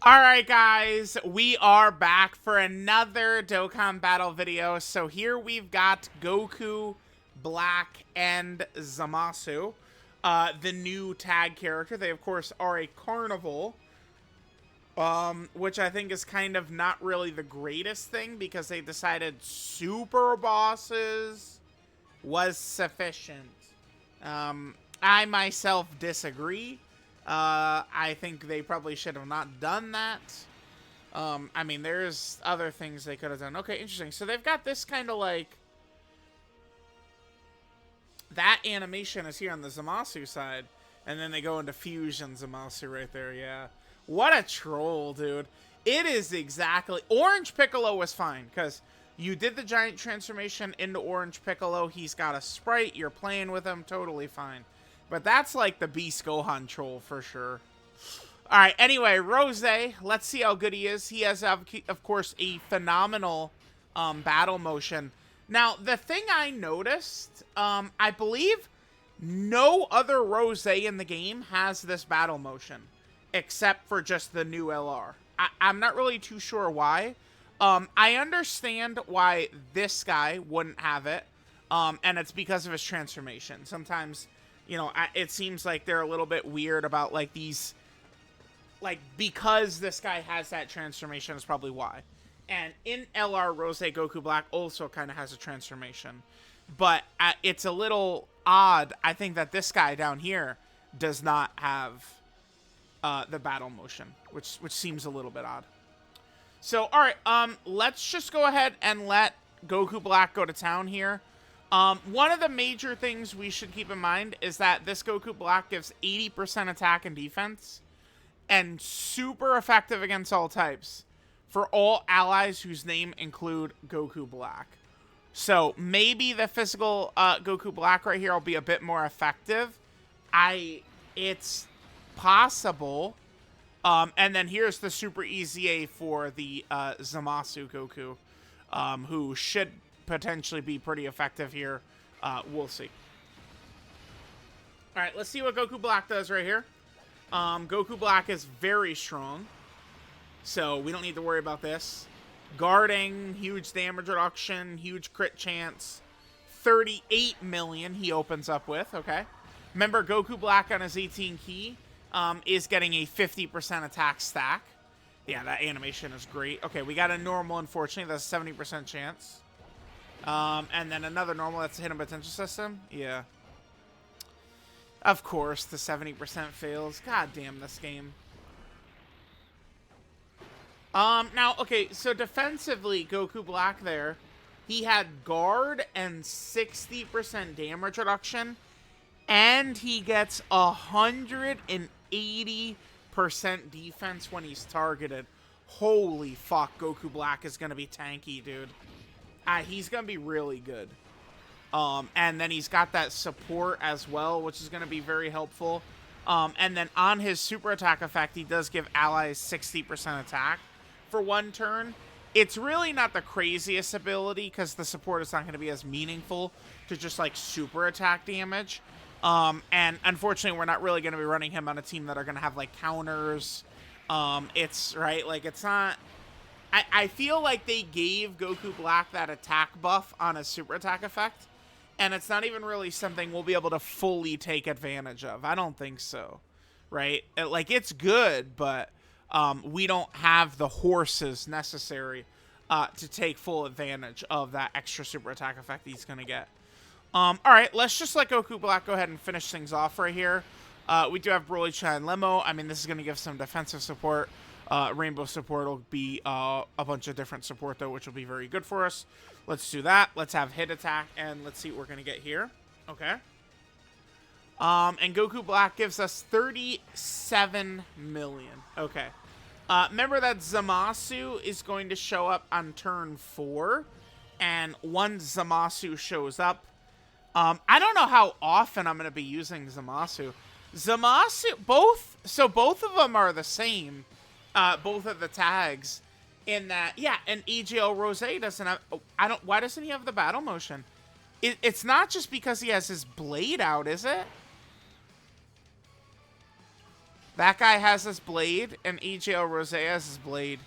Alright guys, we are back for another Dokkan battle video. So here we've got Goku, Black, and Zamasu, the new tag character. They of course are a carnival, which I think is kind of not really the greatest thing because they decided super bosses was sufficient. I myself disagree. I think they probably should have not done that. I mean, there's other things they could have done. Okay, interesting. So they've got this kind of like... That animation is here on the Zamasu side. And then they go into Fusion Zamasu right there, yeah. What a troll, dude. It is exactly... Orange Piccolo was fine, because you did the giant transformation into Orange Piccolo. He's got a sprite. You're playing with him. Totally fine. But that's like the Beast Gohan troll for sure. Alright, anyway, Rose, let's see how good he is. He has, of course, a phenomenal battle motion. Now, the thing I noticed, I believe no other Rose in the game has this battle motion, except for just the new LR. I'm not really too sure why. I understand why this guy wouldn't have it, and it's because of his transformation. Sometimes... You know, it seems like they're a little bit weird about, like, these... Like, because this guy has that transformation is probably why. And in LR, Rose Goku Black also kind of has a transformation. But it's a little odd, I think, that this guy down here does not have the battle motion. Which seems a little bit odd. So, alright, let's just go ahead and let Goku Black go to town here. One of the major things we should keep in mind is that this Goku Black gives 80% attack and defense, and super effective against all types for all allies whose name include Goku Black. So maybe the physical Goku Black right here will be a bit more effective. It's possible. And then here's the super easy A for the Zamasu Goku, who should potentially be pretty effective here. We'll see. Alright, let's see what Goku Black does right here. Goku Black is very strong, so we don't need to worry about this. Guarding, huge damage reduction, huge crit chance. 38 million he opens up with, okay. Remember, Goku Black on his 18 key is getting a 50% attack stack. Yeah, that animation is great. Okay, we got a normal, unfortunately. That's a 70% chance. And then another normal, that's a hidden potential system. Yeah. Of course, the 70% fails. God damn this game. Now, okay, so defensively, Goku Black there, he had guard and 60% damage reduction, and he gets 180% defense when he's targeted. Holy fuck, Goku Black is gonna be tanky, dude. He's going to be really good. And then he's got that support as well, which is going to be very helpful. And then on his super attack effect, he does give allies 60% attack for one turn. It's really not the craziest ability because the support is not going to be as meaningful to just like super attack damage. And unfortunately, we're not really going to be running him on a team that are going to have like counters. It's right, like it's not... I feel like they gave Goku Black that attack buff on his super attack effect, and it's not even really something we'll be able to fully take advantage of. I don't think so, right? Like, it's good, but we don't have the horses necessary to take full advantage of that extra super attack effect he's going to get. All right, let's just let Goku Black go ahead and finish things off right here. We do have Broly, Chai, and Lemo. I mean, this is going to give some defensive support. Rainbow support will be a bunch of different support, though, which will be very good for us. Let's do that. Let's have hit attack, and let's see what we're going to get here. Okay. And Goku Black gives us 37 million. Okay. Remember that Zamasu is going to show up on turn 4, and once Zamasu shows up, I don't know how often I'm going to be using Zamasu. Both of them are the same. Both of the tags in that, yeah, and EGL Rose doesn't have, why doesn't he have the battle motion? It's not just because he has his blade out, is it? That guy has his blade, and EGL Rose has his blade.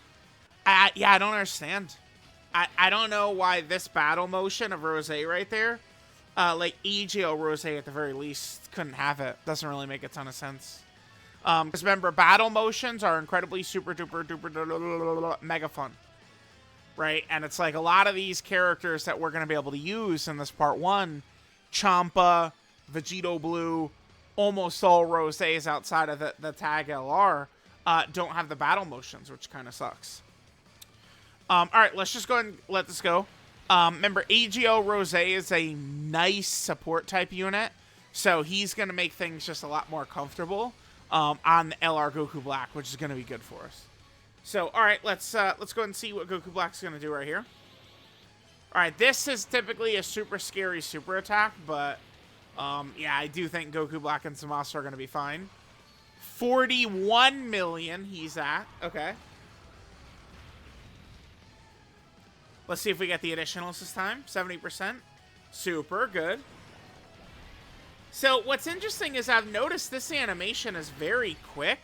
Yeah, I don't understand. I don't know why this battle motion of Rose right there, like EGL Rose at the very least couldn't have it. Doesn't really make a ton of sense. Because remember, battle motions are incredibly super duper duper mega fun. Right? And it's like a lot of these characters that we're going to be able to use in this part 1, Champa, Vegito Blue, almost all Rosés outside of the tag LR, don't have the battle motions, which kind of sucks. Alright, let's just go ahead and let this go. Remember, AGO Rose is a nice support type unit, so he's going to make things just a lot more comfortable on the LR Goku Black, which is going to be good for us. So, alright, let's go ahead and see what Goku Black's going to do right here. Alright, this is typically a super scary super attack, but yeah, I do think Goku Black and Zamasu are going to be fine. 41 million he's at. Okay. Let's see if we get the additionals this time. 70%. Super good. So what's interesting is I've noticed this animation is very quick.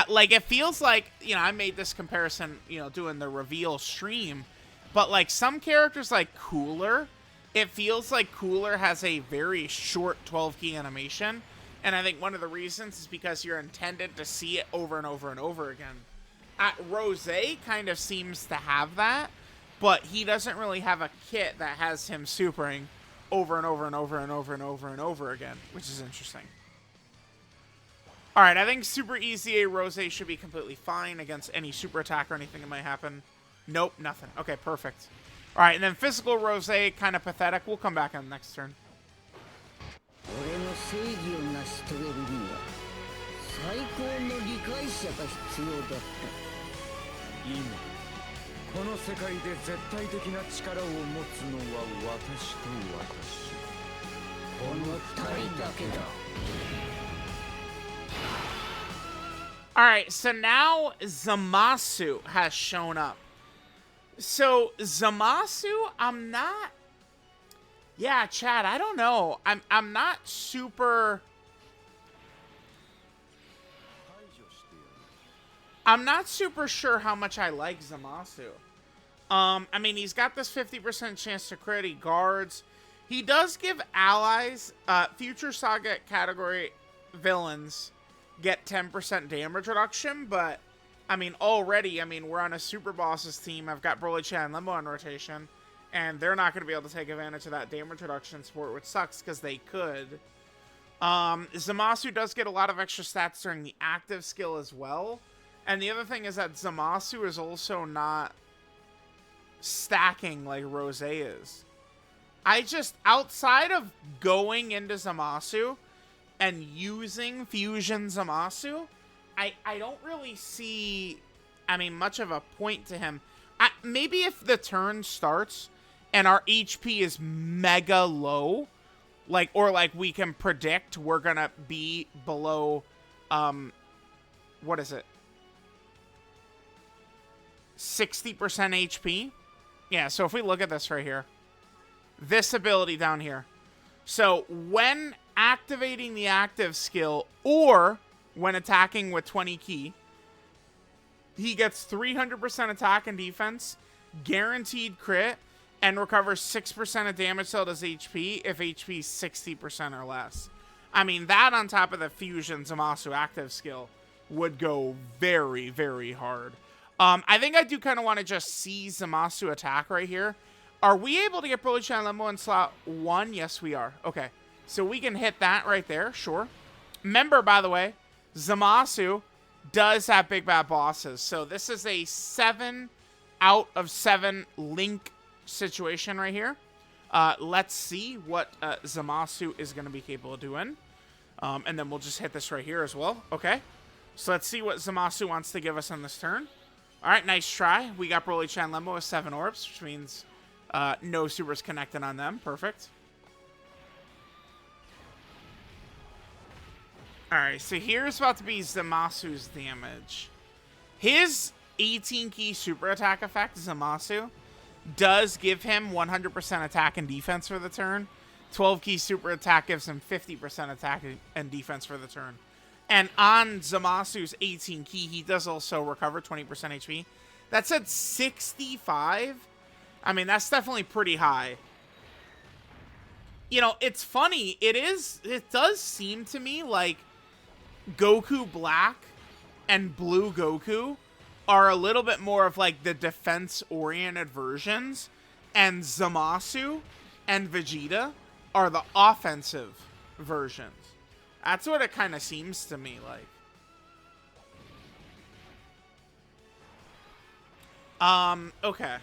Like, it feels like, you know, I made this comparison, you know, doing the reveal stream. But, like, some characters like Cooler, it feels like Cooler has a very short 12-key animation. And I think one of the reasons is because you're intended to see it over and over and over again. Rose kind of seems to have that, but he doesn't really have a kit that has him supering over and over and over and over and over and over again, which is interesting. Alright, I think Super Easy A Rose should be completely fine against any super attack or anything that might happen. Nope, nothing. Okay, perfect. Alright, and then Physical Rose, kind of pathetic. We'll come back on the next turn. Alright, so now Zamasu has shown up. So, Zamasu, I'm not... Yeah, Chad, I don't know. I'm not super... I'm not super sure how much I like Zamasu. I mean, he's got this 50% chance to crit. He guards. He does give allies, future Saga category villains, get 10% damage reduction, but, I mean, already, I mean, we're on a Super Bosses team. I've got Broly-chan and Limbo on rotation, and they're not going to be able to take advantage of that damage reduction support, which sucks, because they could. Zamasu does get a lot of extra stats during the active skill as well, and the other thing is that Zamasu is also not stacking like Rose is. I just, outside of going into Zamasu and using Fusion Zamasu, I don't really see, I mean, much of a point to him. Maybe if the turn starts and our HP is mega low, like, or like we can predict we're gonna be below, what is it? 60% HP? Yeah, so if we look at this right here, this ability down here. So when activating the active skill or when attacking with 20 key, he gets 300% attack and defense, guaranteed crit, and recovers 6% of damage till his HP if HP is 60% or less. I mean, that on top of the Fusion Zamasu active skill would go very, very hard. I think I do kind of want to just see Zamasu attack right here. Are we able to get Broly-chan Limbo in slot 1? Yes, we are. Okay. So we can hit that right there. Sure. Remember, by the way, Zamasu does have big bad bosses. So this is a 7 out of 7 link situation right here. Let's see what Zamasu is going to be capable of doing. And then we'll just hit this right here as well. Okay. So let's see what Zamasu wants to give us on this turn. All right, nice try. We got Broly-chan Limbo with 7 orbs, which means no supers connected on them. Perfect. All right, so here's about to be Zamasu's damage. His 18-key super attack effect, Zamasu, does give him 100% attack and defense for the turn. 12-key super attack gives him 50% attack and defense for the turn. And on Zamasu's 18 key, he does also recover 20% HP. That's at 65. I mean, that's definitely pretty high. You know, it's funny. It does seem to me like Goku Black and Blue Goku are a little bit more of like the defense-oriented versions, and Zamasu and Vegeta are the offensive versions. That's what it kind of seems to me like. Okay.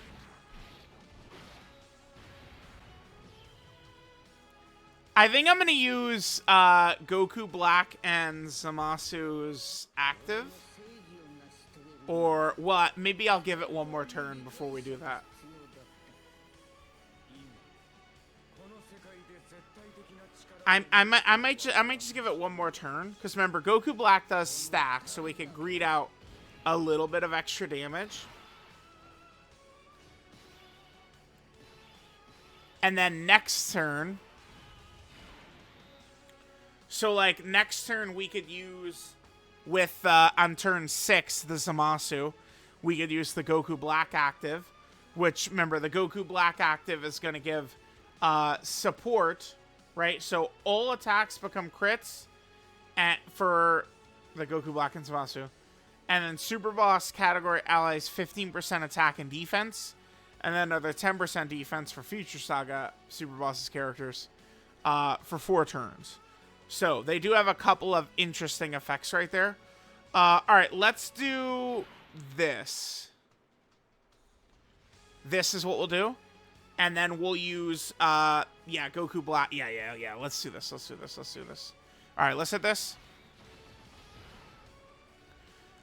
I think I'm going to use Goku Black and Zamasu's active. Or, what? Maybe I'll give it one more turn before we do that. I might just give it one more turn. Because remember, Goku Black does stack, so we could greed out a little bit of extra damage. And then next turn... So, like, next turn we could use, with, on turn 6, the Zamasu, we could use the Goku Black active, which, remember, the Goku Black active is going to give support, right? So, all attacks become crits for the Goku Black and Zamasu. And then Super Boss category allies 15% attack and defense, and then another 10% defense for Future Saga Super Boss's characters for 4 turns. So, they do have a couple of interesting effects right there. Alright, let's do this. This is what we'll do. And then we'll use, yeah, Goku Black. Yeah. Let's do this. Alright, let's hit this.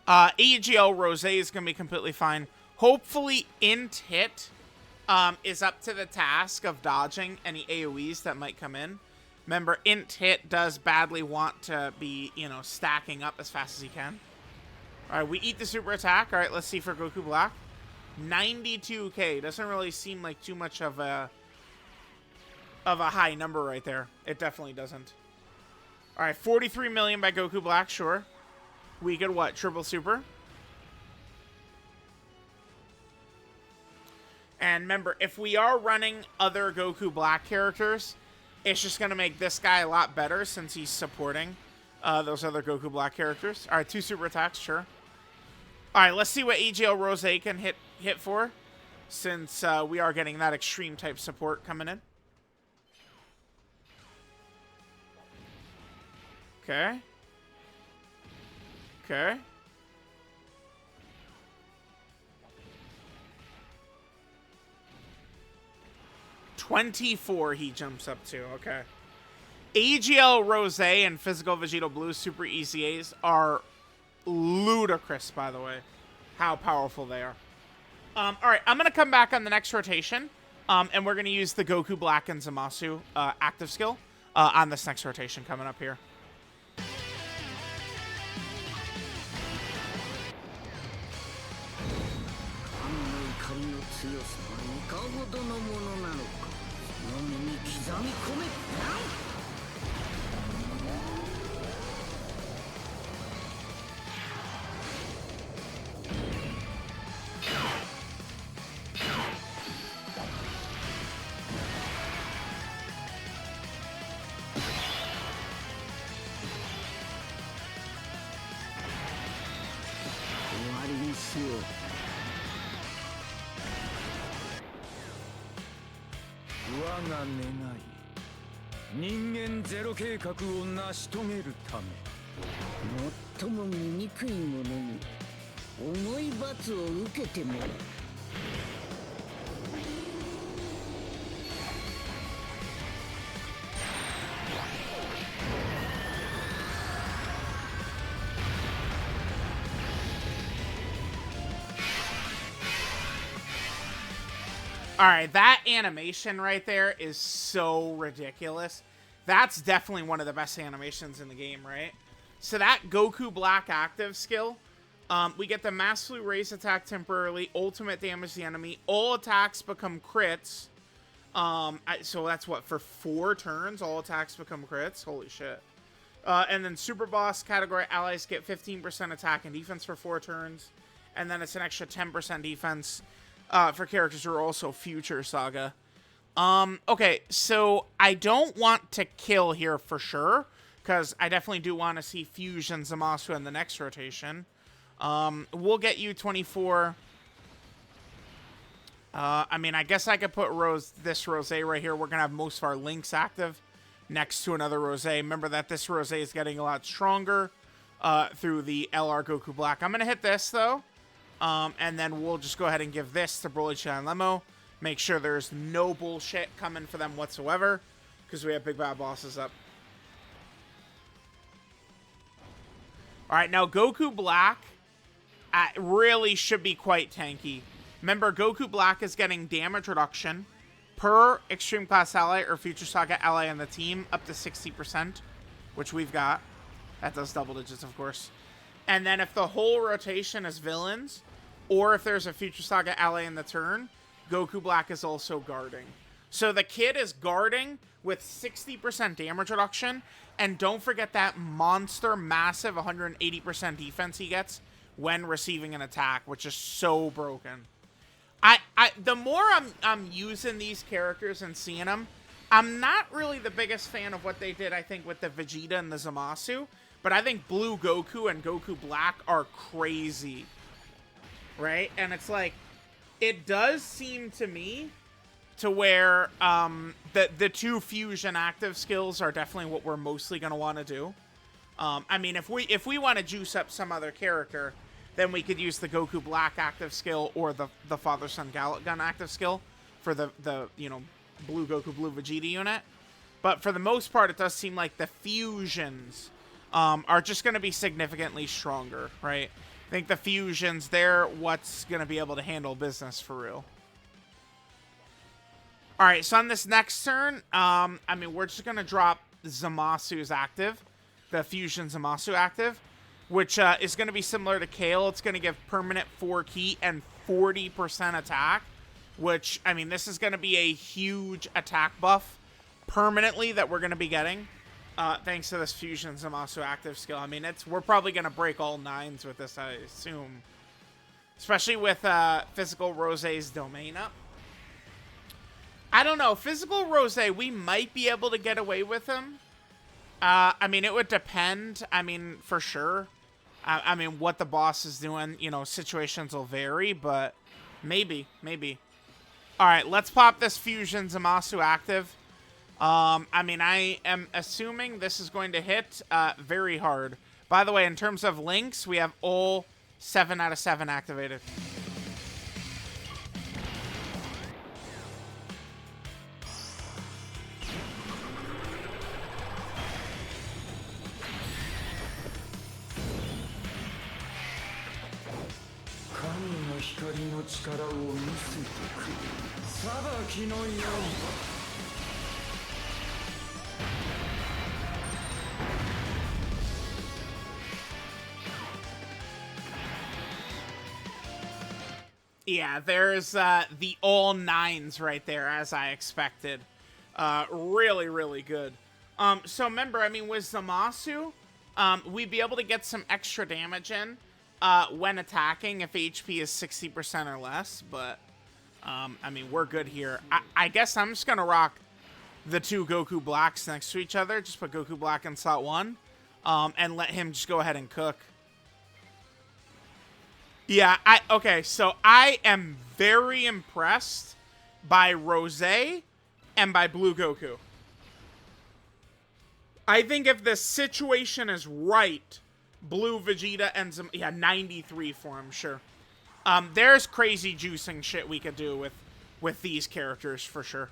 AGL Rose is going to be completely fine. Hopefully, Int Hit is up to the task of dodging any AoEs that might come in. Remember, Int Hit does badly want to be, you know, stacking up as fast as he can. Alright, we eat the super attack. Alright, let's see for Goku Black. 92k. Doesn't really seem like too much of a high number right there. It definitely doesn't. Alright, 43 million by Goku Black, sure. We could, what, triple super? And remember, if we are running other Goku Black characters... It's just going to make this guy a lot better since he's supporting those other Goku Black characters. All right, 2 super attacks, sure. All right, let's see what AGL Rose can hit for, since we are getting that extreme type support coming in. Okay. 24 he jumps up to, okay. AGL Rose and Physical Vegito Blue Super ECAs are ludicrous, by the way, how powerful they are. Alright, I'm going to come back on the next rotation, and we're going to use the Goku Black and Zamasu active skill on this next rotation coming up here. Alright, that animation right there is so ridiculous. That's definitely one of the best animations in the game, right? So that Goku Black active skill, we get the massively raise attack temporarily, ultimate damage the enemy, all attacks become crits. So that's what, for 4 turns, all attacks become crits? Holy shit. And then Super Boss category allies get 15% attack and defense for 4 turns. And then it's an extra 10% defense for characters who are also Future Saga. Okay, so I don't want to kill here for sure, because I definitely do want to see Fusion Zamasu in the next rotation. We'll get you 24. I mean, I guess I could put this Rosé right here. We're going to have most of our links active next to another Rosé. Remember that this Rosé is getting a lot stronger through the LR Goku Black. I'm going to hit this, though. And then we'll just go ahead and give this to Broly and Lemo. Make sure there's no bullshit coming for them whatsoever, because we have big bad bosses up. Alright, now Goku Black really should be quite tanky. Remember, Goku Black is getting damage reduction per Extreme Class Ally or Future Saga Ally on the team up to 60%, which we've got. That does double digits, of course. And then if the whole rotation is villains, or if there's a Future Saga Ally in the turn, Goku Black is also guarding. So the kid is guarding with 60% damage reduction. And don't forget that monster, massive 180% defense he gets when receiving an attack, which is so broken. The more I'm using these characters and seeing them, I'm not really the biggest fan of what they did, I think, with the Vegeta and the Zamasu. But I think Blue Goku and Goku Black are crazy. Right? And it's like, it does seem to me to where the 2 fusion active skills are definitely what we're mostly going to want to do. I mean, if we want to juice up some other character, then we could use the Goku Black active skill or the Father-Son Gallet Gun active skill for the you know, Blue Goku, Blue Vegeta unit. But for the most part, it does seem like the fusions are just going to be significantly stronger, right? I think the fusions, they're what's going to be able to handle business for real. Alright, so on this next turn, I mean, we're just going to drop Zamasu's active, the Fusion Zamasu active, which is going to be similar to Kale. It's going to give permanent 4 ki and 40% attack, which, I mean, this is going to be a huge attack buff permanently that we're going to be getting. Thanks to this Fusion Zamasu active skill. I mean, we're probably going to break all 9s with this, I assume. Especially with Physical Rosé's domain up. I don't know. Physical Rosé, we might be able to get away with him. I mean, it would depend. I mean, for sure. I mean, what the boss is doing, you know, situations will vary, but maybe. Alright, let's pop this Fusion Zamasu active. I mean, I am assuming this is going to hit very hard. By the way, in terms of links, we have all 7 out of 7 activated. Yeah, there's the all 9s right there, as I expected. Really, really good. So remember, I mean, with Zamasu, we'd be able to get some extra damage in when attacking if HP is 60% or less, but I mean, we're good here. I guess I'm just gonna rock the 2 Goku Blacks next to each other. Just put Goku Black in slot 1, and let him just go ahead and cook. Yeah, okay, so I am very impressed by Rosé and by Blue Goku. I think if the situation is right, Blue Vegeta and yeah, 93 for him, sure. There's crazy juicing shit we could do with these characters for sure.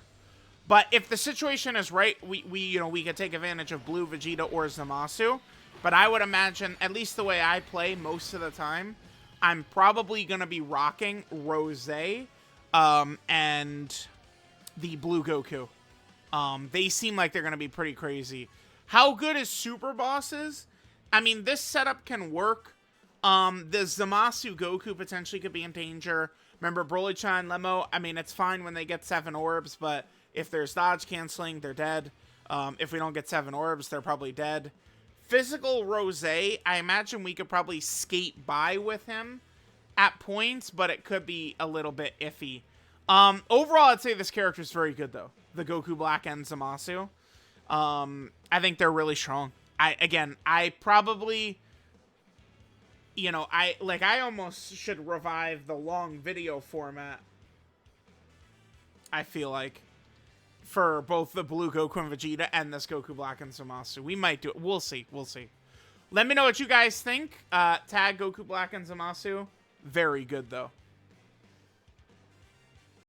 But if the situation is right, we could take advantage of Blue Vegeta or Zamasu. But I would imagine, at least the way I play most of the time, I'm probably going to be rocking Rosé and the Blue Goku. They seem like they're going to be pretty crazy. How good is Super Bosses? I mean, this setup can work. The Zamasu Goku potentially could be in danger. Remember, Broly-chan, Lemo, I mean, it's fine when they get 7 orbs, but if there's dodge canceling, they're dead. If we don't get 7 orbs, they're probably dead. physical Rose, I imagine we could probably skate by with him at points, but it could be a little bit iffy. Overall, I'd say this character is very good, though. The Goku Black and Zamasu. I think they're really strong. I probably, you know, I almost should revive the long video format. I feel like for both the Blue Goku and Vegeta and this Goku Black and Zamasu. We might do it. We'll see. We'll see. Let me know what you guys think. Tag Goku Black and Zamasu. Very good, though.